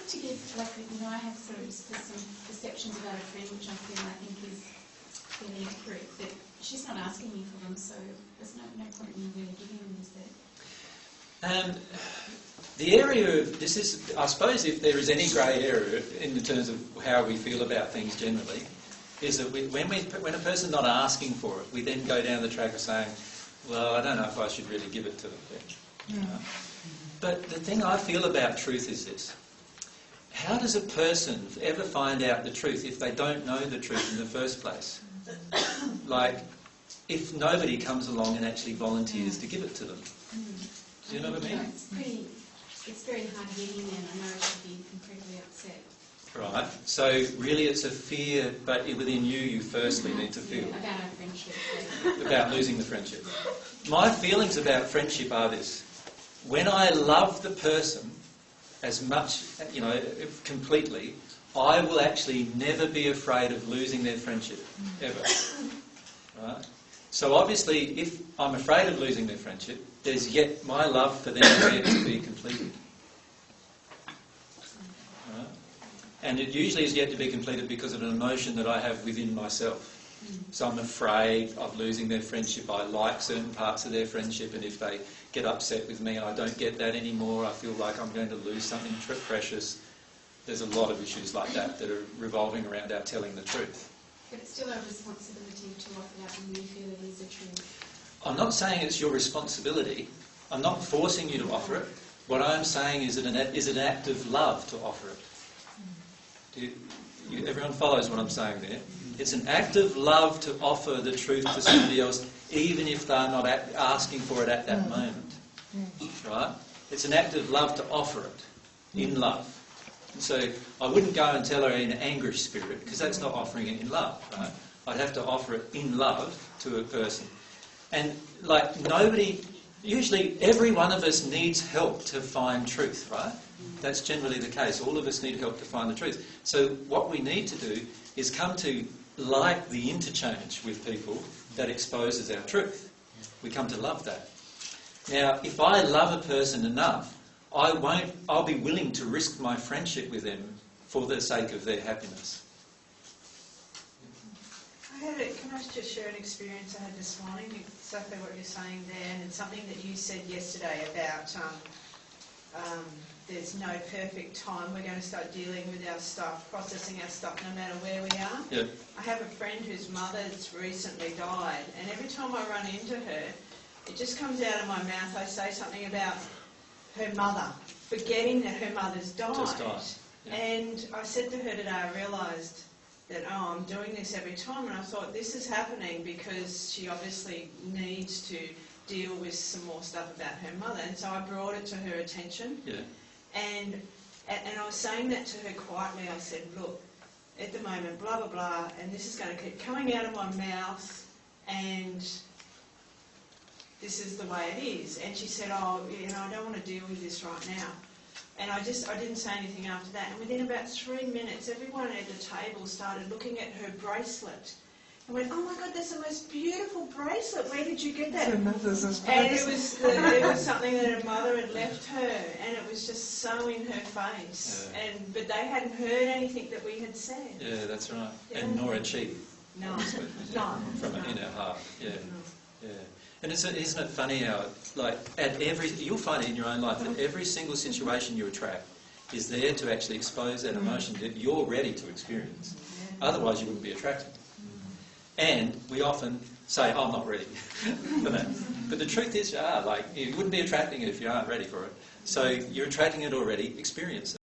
to give, like, I have sort of some perceptions about a friend which I think is fairly accurate, but she's not asking me for them, so there's no point in really giving them, is there? The area of this is, I suppose, if there is any grey area in terms of how we feel about things generally, is that when a person's not asking for it, we then go down the track of saying, well, I don't know if I should really give it to them. But the thing I feel about truth is this. How does a person ever find out the truth if they don't know the truth in the first place? Like, if nobody comes along and actually volunteers to give it to them. Do you know what I mean? It's very hard hitting, and I know she'd be incredibly upset. Right. So really it's a fear, but within you firstly need to feel. About our friendship. About losing the friendship. My feelings about friendship are this. When I love the person as much, completely, I will actually never be afraid of losing their friendship, ever. Right? So obviously, if I'm afraid of losing their friendship, there's yet my love for them yet to be completed. Right? And it usually is yet to be completed because of an emotion that I have within myself. So I'm afraid of losing their friendship. I like certain parts of their friendship, and if they get upset with me and I don't get that anymore, I feel like I'm going to lose something precious. There's a lot of issues like that that are revolving around our telling the truth. But it's still our responsibility to offer that when we feel it is the truth. I'm not saying it's your responsibility. I'm not forcing you to offer it. What I'm saying is an act of love to offer it. Everyone follows what I'm saying there? It's an act of love to offer the truth to somebody else, even if they're not asking for it at that moment. Right? It's an act of love to offer it in love. And so I wouldn't go and tell her in an angry spirit, because that's not offering it in love. Right? I'd have to offer it in love to a person. And usually every one of us needs help to find truth, right? That's generally the case. All of us need help to find the truth. So what we need to do is come to like the interchange with people that exposes our truth. We come to love that. Now, if I love a person enough, I'll be willing to risk my friendship with them for the sake of their happiness. Can I just share an experience I had this morning? Exactly what you're saying there, and it's something that you said yesterday about there's no perfect time. We're going to start dealing with our stuff, processing our stuff, no matter where we are. Yep. I have a friend whose mother's recently died, and every time I run into her, it just comes out of my mouth. I say something about her mother, forgetting that her mother's died. Just died. Yeah. And I said to her today, I realised that, I'm doing this every time, and I thought this is happening because she obviously needs to deal with some more stuff about her mother, and so I brought it to her attention. Yeah. And I was saying that to her quietly. I said, look, at the moment, blah, blah, blah, and this is going to keep coming out of my mouth, and this is the way it is. And she said, I don't want to deal with this right now. And I didn't say anything after that. And within about 3 minutes, everyone at the table started looking at her bracelet and went, oh my God, that's the most beautiful bracelet. Where did you get that? And it was something that her mother had left her, and it was just so in her face. Yeah. But they hadn't heard anything that we had said. Yeah, that's right. Yeah. And nor had she. No. From in her heart. Yeah. Yeah. And isn't it funny how, you'll find it in your own life that every single situation you attract is there to actually expose that emotion that you're ready to experience. Otherwise, you wouldn't be attracted. And we often say, I'm not ready for that. But the truth is, you wouldn't be attracting it if you aren't ready for it. So you're attracting it already, experience it.